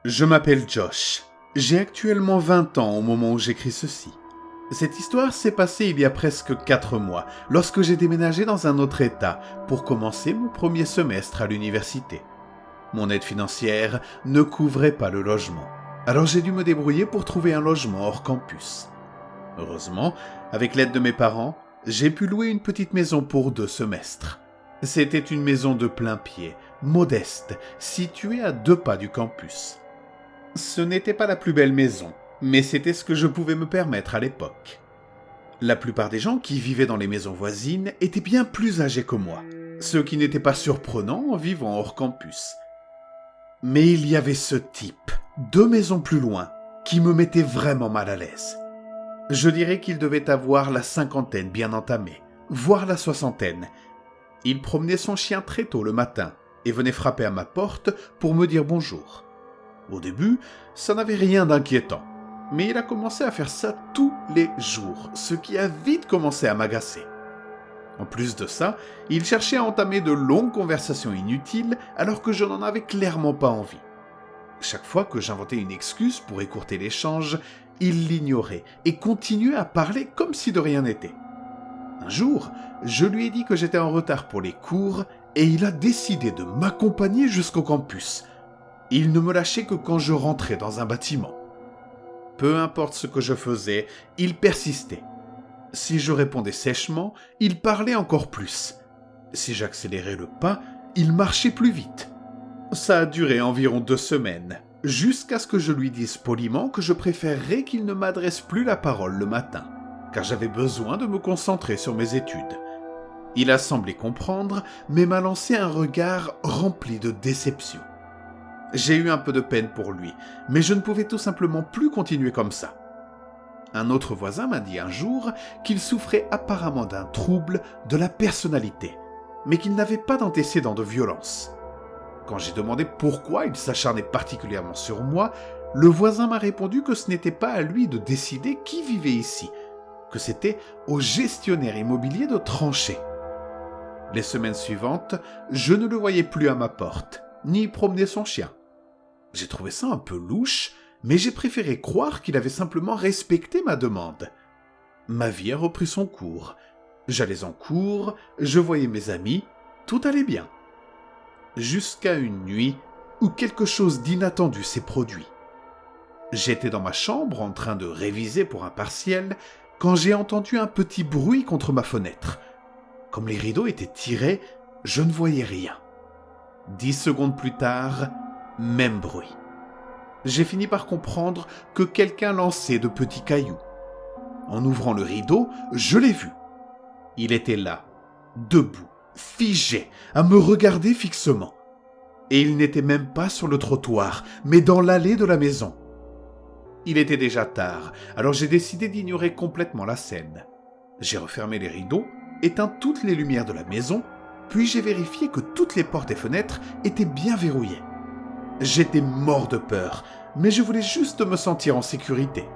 Je m'appelle Josh. J'ai actuellement 20 ans au moment où j'écris ceci. Cette histoire s'est passée il y a presque 4 mois, lorsque j'ai déménagé dans un autre état pour commencer mon premier semestre à l'université. Mon aide financière ne couvrait pas le logement, alors j'ai dû me débrouiller pour trouver un logement hors campus. Heureusement, avec l'aide de mes parents, j'ai pu louer une petite maison pour 2 semestres. C'était une maison de plein pied, modeste, située à 2 pas du campus. Ce n'était pas la plus belle maison, mais c'était ce que je pouvais me permettre à l'époque. La plupart des gens qui vivaient dans les maisons voisines étaient bien plus âgés que moi, ce qui n'était pas surprenant en vivant hors campus. Mais il y avait ce type, 2 maisons plus loin, qui me mettait vraiment mal à l'aise. Je dirais qu'il devait avoir la 50aine bien entamée, voire la 60aine. Il promenait son chien très tôt le matin et venait frapper à ma porte pour me dire bonjour. Au début, ça n'avait rien d'inquiétant, mais il a commencé à faire ça tous les jours, ce qui a vite commencé à m'agacer. En plus de ça, il cherchait à entamer de longues conversations inutiles alors que je n'en avais clairement pas envie. Chaque fois que j'inventais une excuse pour écourter l'échange, il l'ignorait et continuait à parler comme si de rien n'était. Un jour, je lui ai dit que j'étais en retard pour les cours et il a décidé de m'accompagner jusqu'au campus. Il ne me lâchait que quand je rentrais dans un bâtiment. Peu importe ce que je faisais, il persistait. Si je répondais sèchement, il parlait encore plus. Si j'accélérais le pas, il marchait plus vite. Ça a duré environ 2 semaines, jusqu'à ce que je lui dise poliment que je préférerais qu'il ne m'adresse plus la parole le matin, car j'avais besoin de me concentrer sur mes études. Il a semblé comprendre, mais m'a lancé un regard rempli de déception. J'ai eu un peu de peine pour lui, mais je ne pouvais tout simplement plus continuer comme ça. Un autre voisin m'a dit un jour qu'il souffrait apparemment d'un trouble de la personnalité, mais qu'il n'avait pas d'antécédent de violence. Quand j'ai demandé pourquoi il s'acharnait particulièrement sur moi, le voisin m'a répondu que ce n'était pas à lui de décider qui vivait ici, que c'était au gestionnaire immobilier de trancher. Les semaines suivantes, je ne le voyais plus à ma porte, ni promener son chien. J'ai trouvé ça un peu louche, mais j'ai préféré croire qu'il avait simplement respecté ma demande. Ma vie a repris son cours. J'allais en cours, je voyais mes amis, tout allait bien. Jusqu'à une nuit où quelque chose d'inattendu s'est produit. J'étais dans ma chambre en train de réviser pour un partiel quand j'ai entendu un petit bruit contre ma fenêtre. Comme les rideaux étaient tirés, je ne voyais rien. 10 secondes plus tard, même bruit. J'ai fini par comprendre que quelqu'un lançait de petits cailloux. En ouvrant le rideau, je l'ai vu. Il était là, debout, figé, à me regarder fixement. Et il n'était même pas sur le trottoir, mais dans l'allée de la maison. Il était déjà tard, alors j'ai décidé d'ignorer complètement la scène. J'ai refermé les rideaux, éteint toutes les lumières de la maison, puis j'ai vérifié que toutes les portes et fenêtres étaient bien verrouillées. J'étais mort de peur, mais je voulais juste me sentir en sécurité.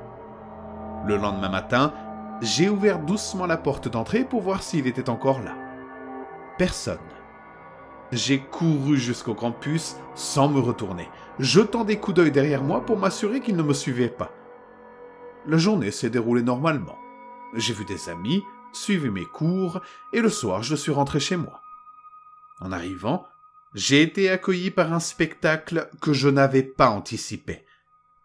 Le lendemain matin, j'ai ouvert doucement la porte d'entrée pour voir s'il était encore là. Personne. J'ai couru jusqu'au campus sans me retourner, jetant des coups d'œil derrière moi pour m'assurer qu'il ne me suivait pas. La journée s'est déroulée normalement. J'ai vu des amis, suivi mes cours, et le soir, je suis rentré chez moi. En arrivant, j'ai été accueilli par un spectacle que je n'avais pas anticipé.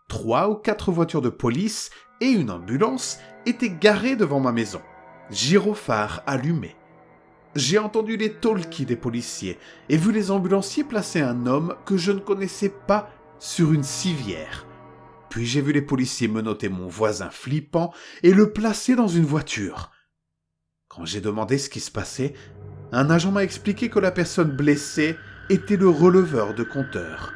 3 ou 4 voitures de police et une ambulance étaient garées devant ma maison, gyrophares allumés. J'ai entendu les talkies des policiers et vu les ambulanciers placer un homme que je ne connaissais pas sur une civière. Puis j'ai vu les policiers menotter mon voisin flippant et le placer dans une voiture. Quand j'ai demandé ce qui se passait, un agent m'a expliqué que la personne blessée était le releveur de compteur.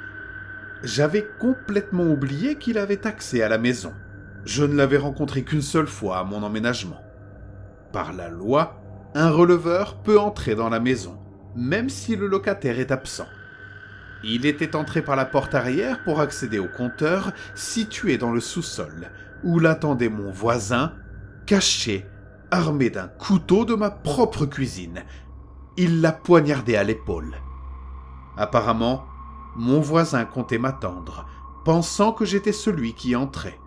J'avais complètement oublié qu'il avait accès à la maison. Je ne l'avais rencontré qu'une seule fois à mon emménagement. Par la loi, un releveur peut entrer dans la maison, même si le locataire est absent. Il était entré par la porte arrière pour accéder au compteur situé dans le sous-sol, où l'attendait mon voisin, caché, armé d'un couteau de ma propre cuisine. Il l'a poignardé à l'épaule. Apparemment, mon voisin comptait m'attendre, pensant que j'étais celui qui entrait.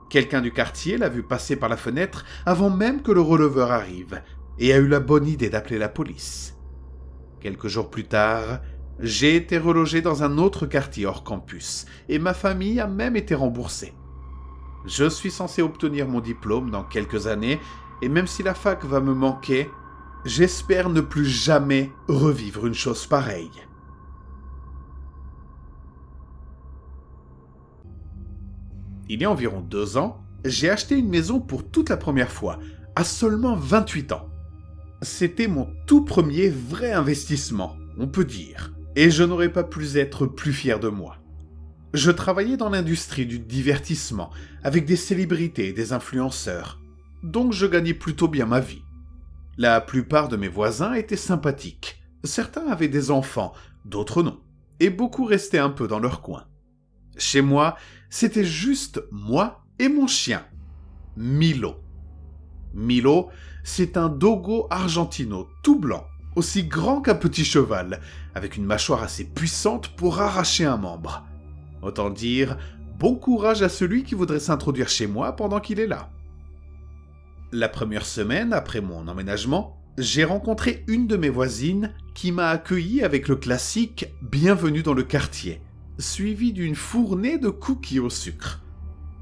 Quelqu'un du quartier l'a vu passer par la fenêtre avant même que le releveur arrive et a eu la bonne idée d'appeler la police. Quelques jours plus tard, j'ai été relogé dans un autre quartier hors campus et ma famille a même été remboursée. Je suis censé obtenir mon diplôme dans quelques années et même si la fac va me manquer, j'espère ne plus jamais revivre une chose pareille. Il y a environ 2 ans, j'ai acheté une maison pour toute la première fois, à seulement 28 ans. C'était mon tout premier vrai investissement, on peut dire, et je n'aurais pas pu être plus fier de moi. Je travaillais dans l'industrie du divertissement, avec des célébrités et des influenceurs, donc je gagnais plutôt bien ma vie. La plupart de mes voisins étaient sympathiques, certains avaient des enfants, d'autres non, et beaucoup restaient un peu dans leur coin. Chez moi, c'était juste moi et mon chien, Milo. Milo, c'est un dogo argentino tout blanc, aussi grand qu'un petit cheval, avec une mâchoire assez puissante pour arracher un membre. Autant dire, bon courage à celui qui voudrait s'introduire chez moi pendant qu'il est là. La première semaine après mon emménagement, j'ai rencontré une de mes voisines qui m'a accueilli avec le classique « Bienvenue dans le quartier », suivi d'une fournée de cookies au sucre.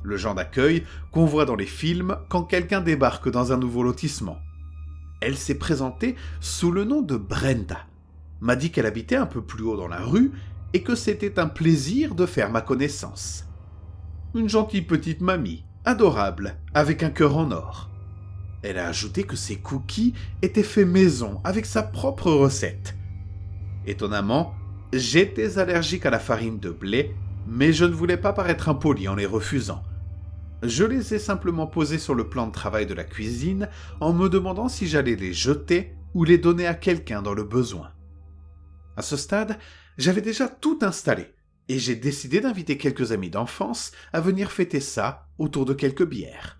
Le genre d'accueil qu'on voit dans les films quand quelqu'un débarque dans un nouveau lotissement. Elle s'est présentée sous le nom de Brenda, m'a dit qu'elle habitait un peu plus haut dans la rue et que c'était un plaisir de faire ma connaissance. Une gentille petite mamie, adorable, avec un cœur en or. Elle a ajouté que ses cookies étaient faits maison avec sa propre recette. Étonnamment, j'étais allergique à la farine de blé, mais je ne voulais pas paraître impoli en les refusant. Je les ai simplement posés sur le plan de travail de la cuisine en me demandant si j'allais les jeter ou les donner à quelqu'un dans le besoin. À ce stade, j'avais déjà tout installé et j'ai décidé d'inviter quelques amis d'enfance à venir fêter ça autour de quelques bières.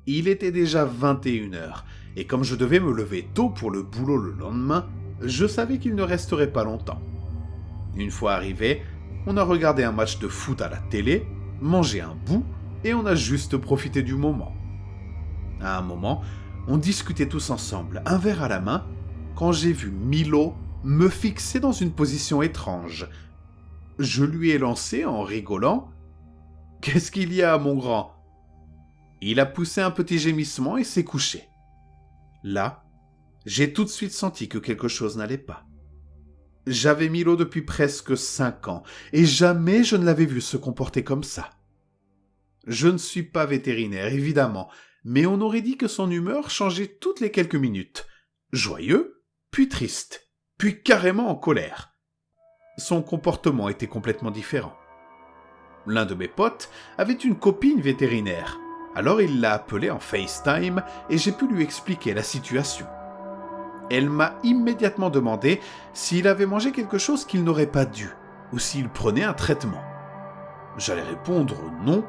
Il était déjà 21h et comme je devais me lever tôt pour le boulot le lendemain, je savais qu'il ne resterait pas longtemps. Une fois arrivé, on a regardé un match de foot à la télé, mangé un bout et on a juste profité du moment. À un moment, on discutait tous ensemble, un verre à la main, quand j'ai vu Milo me fixer dans une position étrange. Je lui ai lancé en rigolant « Qu'est-ce qu'il y a, mon grand ?» Il a poussé un petit gémissement et s'est couché. Là, j'ai tout de suite senti que quelque chose n'allait pas. J'avais Milo depuis presque 5 ans et jamais je ne l'avais vu se comporter comme ça. Je ne suis pas vétérinaire, évidemment, mais on aurait dit que son humeur changeait toutes les quelques minutes. Joyeux, puis triste, puis carrément en colère. Son comportement était complètement différent. L'un de mes potes avait une copine vétérinaire, alors il l'a appelée en FaceTime et j'ai pu lui expliquer la situation. Elle m'a immédiatement demandé s'il avait mangé quelque chose qu'il n'aurait pas dû, ou s'il prenait un traitement. J'allais répondre non,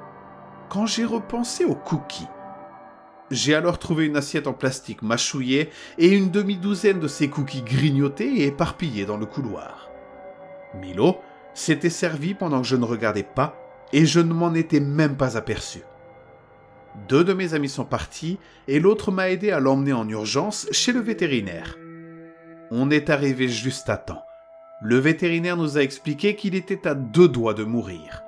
quand j'ai repensé aux cookies. J'ai alors trouvé une assiette en plastique mâchouillée et une demi-douzaine de ces cookies grignotés et éparpillés dans le couloir. Milo s'était servi pendant que je ne regardais pas et je ne m'en étais même pas aperçu. 2 de mes amis sont partis et l'autre m'a aidé à l'emmener en urgence chez le vétérinaire. On est arrivé juste à temps. Le vétérinaire nous a expliqué qu'il était à 2 doigts de mourir.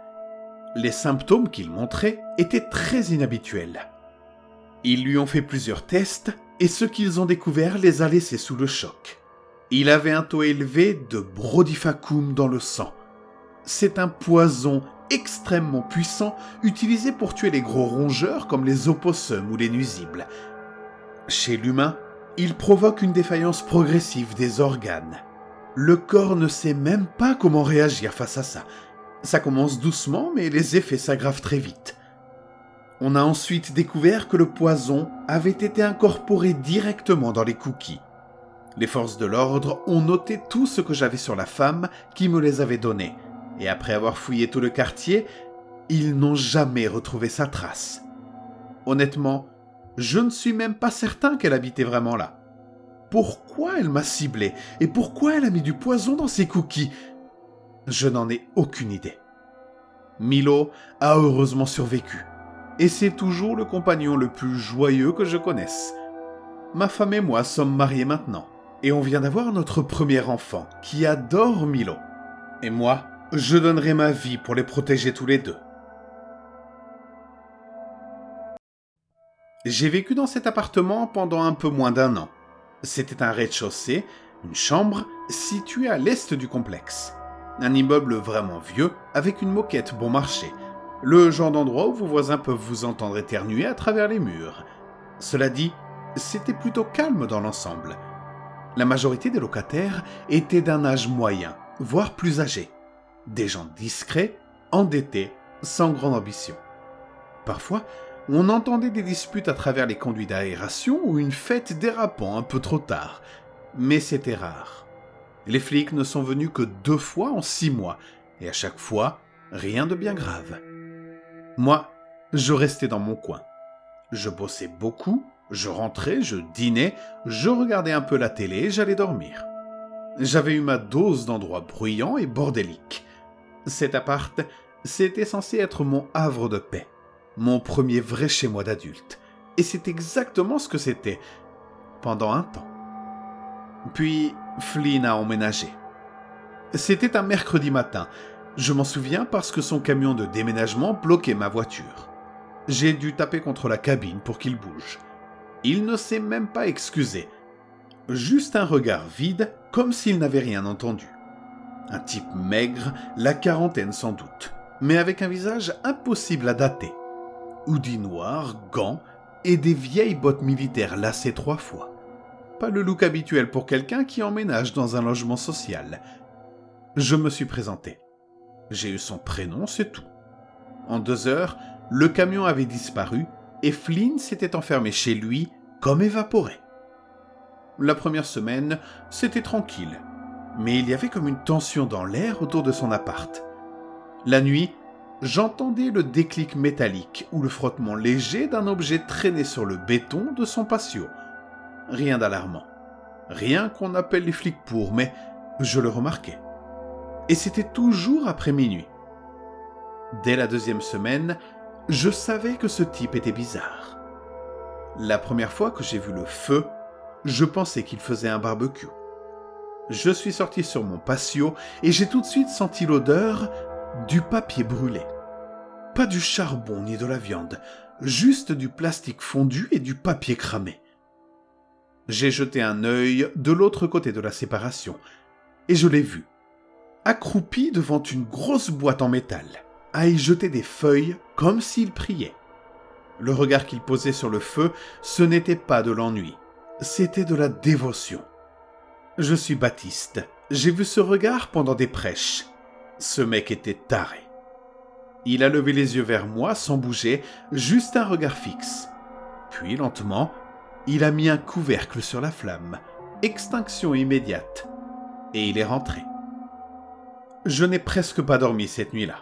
Les symptômes qu'il montrait étaient très inhabituels. Ils lui ont fait plusieurs tests et ce qu'ils ont découvert les a laissés sous le choc. Il avait un taux élevé de Brodifacoum dans le sang. C'est un poison extrêmement puissant utilisé pour tuer les gros rongeurs comme les opossums ou les nuisibles. Chez l'humain, il provoque une défaillance progressive des organes. Le corps ne sait même pas comment réagir face à ça. Ça commence doucement, mais les effets s'aggravent très vite. On a ensuite découvert que le poison avait été incorporé directement dans les cookies. Les forces de l'ordre ont noté tout ce que j'avais sur la femme qui me les avait donnés, et après avoir fouillé tout le quartier, ils n'ont jamais retrouvé sa trace. Honnêtement, je ne suis même pas certain qu'elle habitait vraiment là. Pourquoi elle m'a ciblé et pourquoi elle a mis du poison dans ses cookies ? Je n'en ai aucune idée. Milo a heureusement survécu. Et c'est toujours le compagnon le plus joyeux que je connaisse. Ma femme et moi sommes mariés maintenant. Et on vient d'avoir notre premier enfant, qui adore Milo. Et moi, je donnerai ma vie pour les protéger tous les deux. J'ai vécu dans cet appartement pendant un peu moins d'1 an. C'était un rez-de-chaussée, une chambre située à l'est du complexe. Un immeuble vraiment vieux, avec une moquette bon marché. Le genre d'endroit où vos voisins peuvent vous entendre éternuer à travers les murs. Cela dit, c'était plutôt calme dans l'ensemble. La majorité des locataires étaient d'un âge moyen, voire plus âgés. Des gens discrets, endettés, sans grande ambition. Parfois, on entendait des disputes à travers les conduits d'aération ou une fête dérapant un peu trop tard. Mais c'était rare. Les flics ne sont venus que 2 fois en 6 mois, et à chaque fois, rien de bien grave. Moi, je restais dans mon coin. Je bossais beaucoup, je rentrais, je dînais, je regardais un peu la télé et j'allais dormir. J'avais eu ma dose d'endroits bruyants et bordéliques. Cet appart, c'était censé être mon havre de paix. Mon premier vrai chez moi d'adulte. Et c'est exactement ce que c'était, pendant un temps. Puis, Flynn a emménagé. C'était un mercredi matin. Je m'en souviens parce que son camion de déménagement bloquait ma voiture. J'ai dû taper contre la cabine pour qu'il bouge. Il ne s'est même pas excusé. Juste un regard vide, comme s'il n'avait rien entendu. Un type maigre, la quarantaine sans doute, mais avec un visage impossible à dater. Hoodie noir, gants et des vieilles bottes militaires lacées 3 fois. Pas le look habituel pour quelqu'un qui emménage dans un logement social. Je me suis présenté. J'ai eu son prénom, c'est tout. En 2 heures, le camion avait disparu et Flynn s'était enfermé chez lui comme évaporé. La première semaine, c'était tranquille, mais il y avait comme une tension dans l'air autour de son appart. La nuit, j'entendais le déclic métallique ou le frottement léger d'un objet traîné sur le béton de son patio. Rien d'alarmant. Rien qu'on appelle les flics pour, mais je le remarquais. Et c'était toujours après minuit. Dès la 2e semaine, je savais que ce type était bizarre. La première fois que j'ai vu le feu, je pensais qu'il faisait un barbecue. Je suis sorti sur mon patio et j'ai tout de suite senti l'odeur du papier brûlé. Pas du charbon ni de la viande, juste du plastique fondu et du papier cramé. J'ai jeté un œil de l'autre côté de la séparation et je l'ai vu, accroupi devant une grosse boîte en métal, à y jeter des feuilles comme s'il priait. Le regard qu'il posait sur le feu, ce n'était pas de l'ennui, c'était de la dévotion. Je suis Baptiste, j'ai vu ce regard pendant des prêches. Ce mec était taré. Il a levé les yeux vers moi sans bouger, juste un regard fixe. Puis lentement, il a mis un couvercle sur la flamme, extinction immédiate, et il est rentré. Je n'ai presque pas dormi cette nuit-là.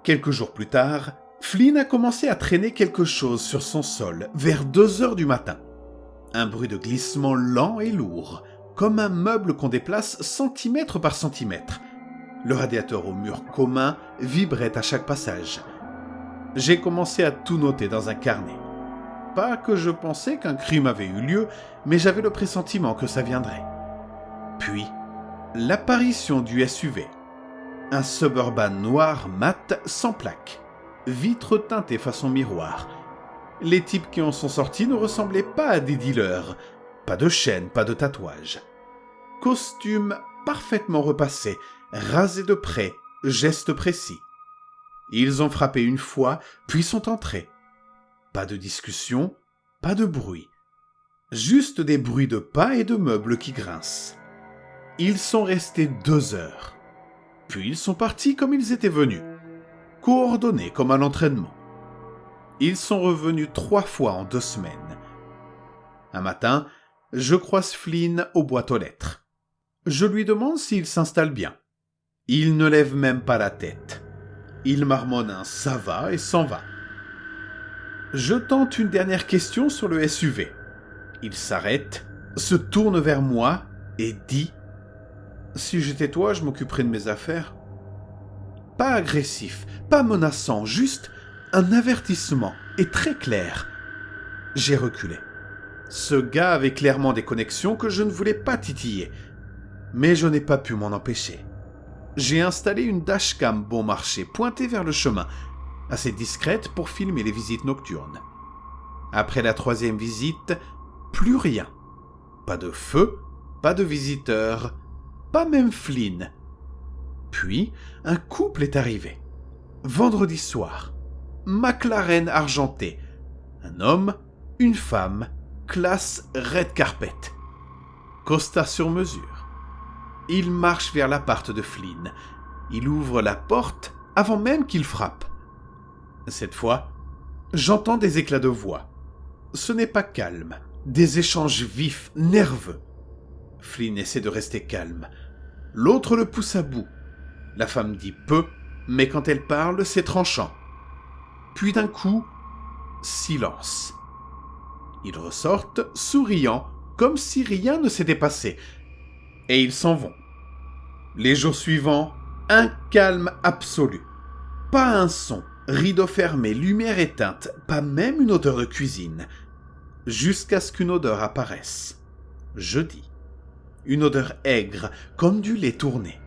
Quelques jours plus tard, Flynn a commencé à traîner quelque chose sur son sol vers 2 heures du matin. Un bruit de glissement lent et lourd, comme un meuble qu'on déplace centimètre par centimètre. Le radiateur au mur commun vibrait à chaque passage. J'ai commencé à tout noter dans un carnet. Pas que je pensais qu'un crime avait eu lieu, mais j'avais le pressentiment que ça viendrait. Puis, l'apparition du SUV. Un Suburban noir mat sans plaque. Vitre teintée façon miroir. Les types qui en sont sortis ne ressemblaient pas à des dealers. Pas de chaîne, pas de tatouage. Costume parfaitement repassé, rasé de près, geste précis. Ils ont frappé une fois, puis sont entrés. Pas de discussion, pas de bruit. Juste des bruits de pas et de meubles qui grincent. Ils sont restés 2 heures. Puis ils sont partis comme ils étaient venus. Coordonnés comme à l'entraînement. Ils sont revenus 3 fois en 2 semaines. Un matin, je croise Flynn aux boîtes aux lettres. Je lui demande s'il s'installe bien. Il ne lève même pas la tête. Il marmonne un « ça va » et s'en va. Je tente une dernière question sur le SUV. Il s'arrête, se tourne vers moi et dit « Si j'étais toi, je m'occuperais de mes affaires. » Pas agressif, pas menaçant, juste un avertissement, et très clair. J'ai reculé. Ce gars avait clairement des connexions que je ne voulais pas titiller, mais je n'ai pas pu m'en empêcher. J'ai installé une dashcam bon marché pointée vers le chemin, assez discrète pour filmer les visites nocturnes. Après la 3e visite, plus rien. Pas de feu, pas de visiteurs, pas même Flynn. Puis, un couple est arrivé. Vendredi soir. McLaren argenté. Un homme, une femme, classe red carpet. Costa sur mesure. Il marche vers l'appart de Flynn. Il ouvre la porte avant même qu'il frappe. Cette fois, j'entends des éclats de voix. Ce n'est pas calme. Des échanges vifs, nerveux. Flynn essaie de rester calme. L'autre le pousse à bout. La femme dit peu, mais quand elle parle, c'est tranchant. Puis d'un coup, silence. Ils ressortent, souriant, comme si rien ne s'était passé. Et ils s'en vont. Les jours suivants, un calme absolu. Pas un son, rideau fermé, lumière éteinte, pas même une odeur de cuisine. Jusqu'à ce qu'une odeur apparaisse. Jeudi. Une odeur aigre, comme du lait tourné.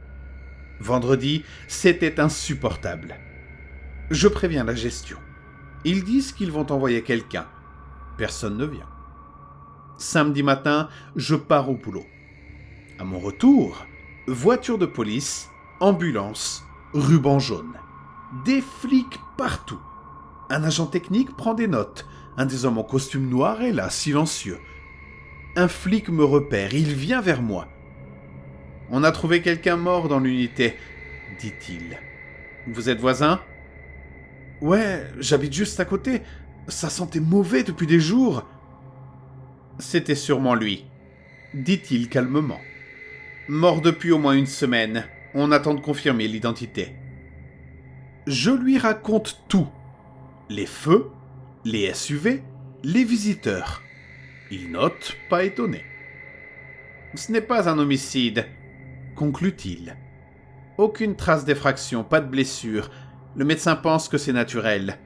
Vendredi, c'était insupportable. Je préviens la gestion. Ils disent qu'ils vont envoyer quelqu'un. Personne ne vient. Samedi matin, je pars au boulot. À mon retour, voiture de police, ambulance, ruban jaune. Des flics partout. Un agent technique prend des notes. Un des hommes en costume noir est là, silencieux. Un flic me repère, il vient vers moi. « On a trouvé quelqu'un mort dans l'unité, » dit-il. « Vous êtes voisin ?»« Ouais, j'habite juste à côté. Ça sentait mauvais depuis des jours. » « C'était sûrement lui, » dit-il calmement. « Mort depuis au moins une semaine. On attend de confirmer l'identité. » Je lui raconte tout. Les feux, les SUV, les visiteurs. Il note, pas étonné. « Ce n'est pas un homicide, » conclut-il. « Aucune trace d'effraction, pas de blessure. Le médecin pense que c'est naturel. »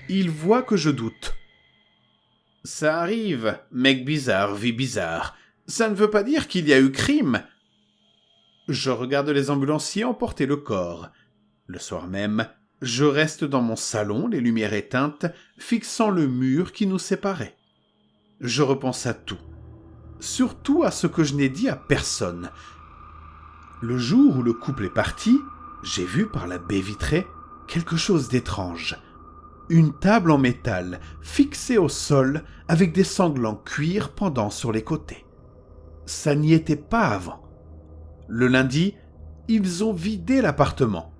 Il voit que je doute. « Ça arrive, mec bizarre, vie bizarre. Ça ne veut pas dire qu'il y a eu crime. » Je regarde les ambulanciers emporter le corps. Le soir même, je reste dans mon salon, les lumières éteintes, fixant le mur qui nous séparait. Je repense à tout. Surtout à ce que je n'ai dit à personne. Le jour où le couple est parti, j'ai vu par la baie vitrée quelque chose d'étrange. Une table en métal, fixée au sol, avec des sangles en cuir pendant sur les côtés. Ça n'y était pas avant. Le lundi, ils ont vidé l'appartement.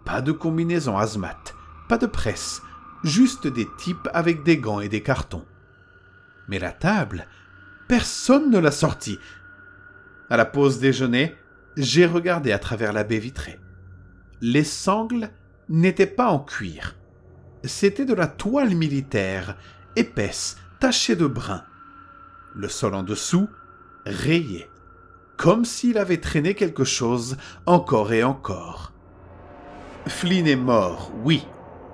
Pas de combinaison hazmat, pas de presse, juste des types avec des gants et des cartons. Mais la table, personne ne l'a sortie. À la pause déjeuner, j'ai regardé à travers la baie vitrée. Les sangles n'étaient pas en cuir. C'était de la toile militaire, épaisse, tachée de brun. Le sol en dessous, rayé, comme s'il avait traîné quelque chose encore et encore. Flynn est mort, oui,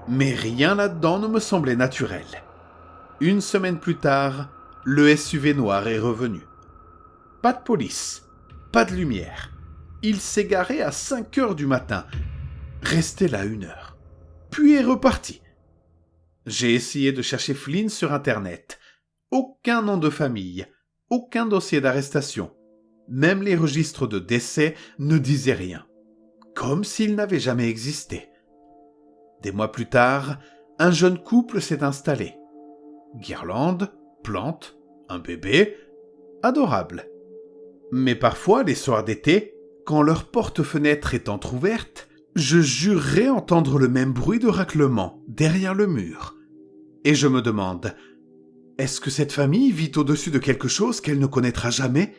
mais rien là-dedans ne me semblait naturel. Une semaine plus tard, le SUV noir est revenu. Pas de police, pas de lumière. Il s'est garé à 5 heures du matin, resté là 1 heure, puis est reparti. J'ai essayé de chercher Flynn sur Internet. Aucun nom de famille, aucun dossier d'arrestation. Même les registres de décès ne disaient rien. Comme s'il n'avait jamais existé. Des mois plus tard, un jeune couple s'est installé. Guirlande, plantes, un bébé, adorable. Mais parfois, les soirs d'été, quand leur porte-fenêtre est entr'ouverte, je jurerais entendre le même bruit de raclement derrière le mur. Et je me demande, est-ce que cette famille vit au-dessus de quelque chose qu'elle ne connaîtra jamais ?